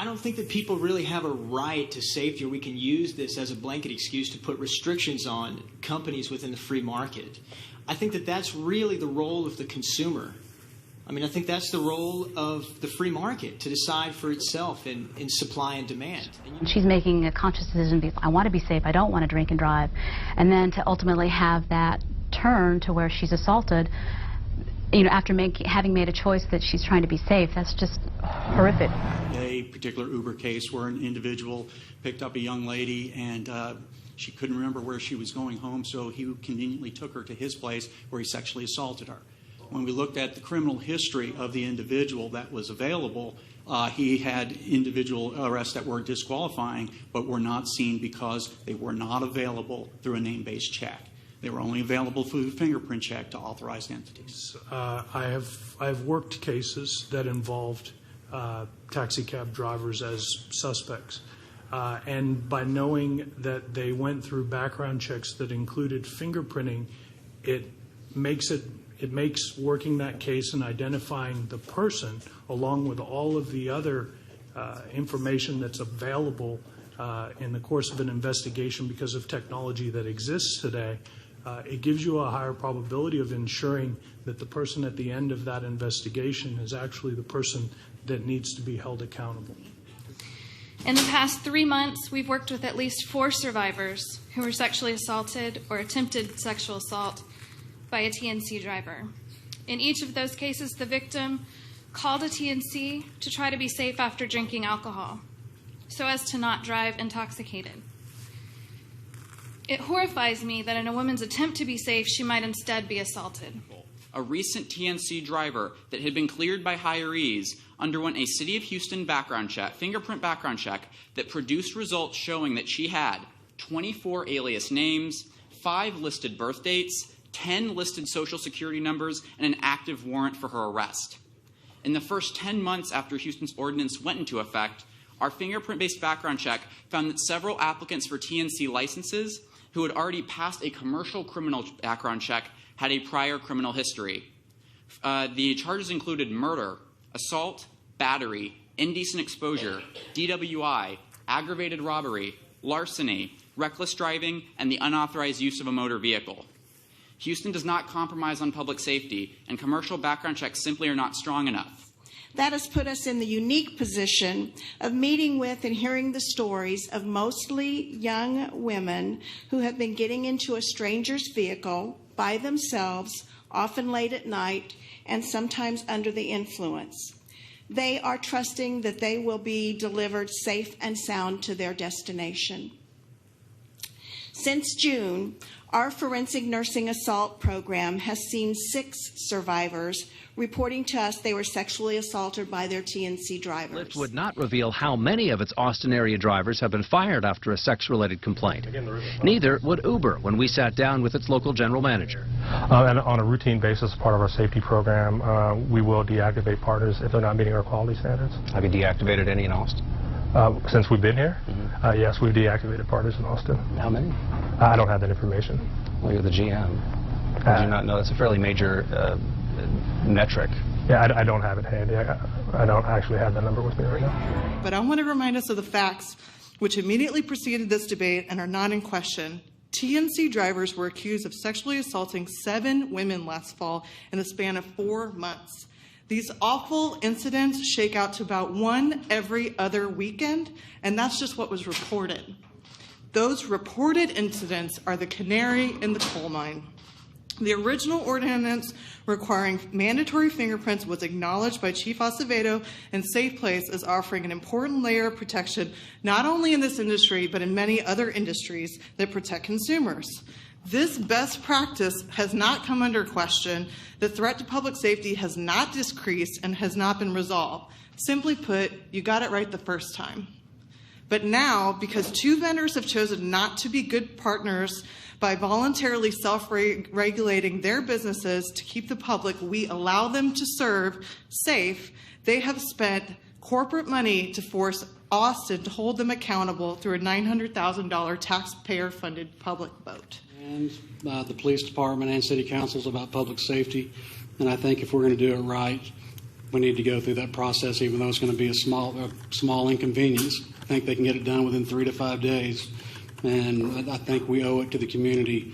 I don't think that people really have a right to safety, or we can use this as a blanket excuse to put restrictions on companies within the free market. I think that that's really the role of the consumer. I mean, I think that's the role of the free market, to decide for itself in supply and demand. She's making a conscious decision, I want to be safe, I don't want to drink and drive, and then to ultimately have that turn to where she's assaulted, you know, after having made a choice that she's trying to be safe. That's just horrific. A particular Uber case where an individual picked up a young lady and she couldn't remember where she was going home, so he conveniently took her to his place where he sexually assaulted her. When we looked at the criminal history of the individual that was available, he had individual arrests that were disqualifying but were not seen because they were not available through a name-based check. They were only available through a fingerprint check to authorized entities. I have worked cases that involved taxi cab drivers as suspects. And by knowing that they went through background checks that included fingerprinting, it makes working that case and identifying the person, along with all of the other information that's available in the course of an investigation because of technology that exists today, it gives you a higher probability of ensuring that the person at the end of that investigation is actually the person that needs to be held accountable. In the past 3 months, we've worked with at least 4 survivors who were sexually assaulted or attempted sexual assault by a TNC driver. In each of those cases, the victim called a TNC to try to be safe after drinking alcohol, so as to not drive intoxicated. It horrifies me that in a woman's attempt to be safe, she might instead be assaulted. A recent TNC driver that had been cleared by hirees underwent a City of Houston background check, fingerprint background check, that produced results showing that she had 24 alias names, 5 listed birth dates, 10 listed social security numbers, and an active warrant for her arrest. In the first 10 months after Houston's ordinance went into effect, our fingerprint-based background check found that several applicants for TNC licenses who had already passed a commercial criminal background check had a prior criminal history. The charges included murder, assault, battery, indecent exposure, DWI, aggravated robbery, larceny, reckless driving, and the unauthorized use of a motor vehicle. Houston does not compromise on public safety, and commercial background checks simply are not strong enough. That has put us in the unique position of meeting with and hearing the stories of mostly young women who have been getting into a stranger's vehicle by themselves, often late at night, and sometimes under the influence. They are trusting that they will be delivered safe and sound to their destination. Since June, our forensic nursing assault program has seen 6 survivors reporting to us they were sexually assaulted by their TNC drivers. Lyft would not reveal how many of its Austin area drivers have been fired after a sex-related complaint. Neither would Uber when we sat down with its local general manager. And on a routine basis, part of our safety program, we will deactivate partners if they're not meeting our quality standards. Have you deactivated any in Austin? Since we've been here? Yes, we've deactivated partners in Austin. How many? I don't have that information. Well, you're the GM. Did you not know? That's a fairly major metric. Yeah, I don't have it handy. I don't actually have that number with me right now. But I want to remind us of the facts which immediately preceded this debate and are not in question. TNC drivers were accused of sexually assaulting 7 women last fall in the span of 4 months. These awful incidents shake out to about 1 every other weekend, and that's just what was reported. Those reported incidents are the canary in the coal mine. The original ordinance requiring mandatory fingerprints was acknowledged by Chief Acevedo, and Safe Place is offering an important layer of protection not only in this industry but in many other industries that protect consumers. This best practice has not come under question. The threat to public safety has not decreased and has not been resolved. Simply put, you got it right the first time. But now, because 2 vendors have chosen not to be good partners by voluntarily self-regulating their businesses to keep the public we allow them to serve safe, they have spent corporate money to force Austin to hold them accountable through a $900,000 taxpayer-funded public vote. And the police department and city councils about public safety, and I think if we're going to do it right, we need to go through that process, even though it's going to be a small inconvenience. I think they can get it done within 3 to 5 days, and I think we owe it to the community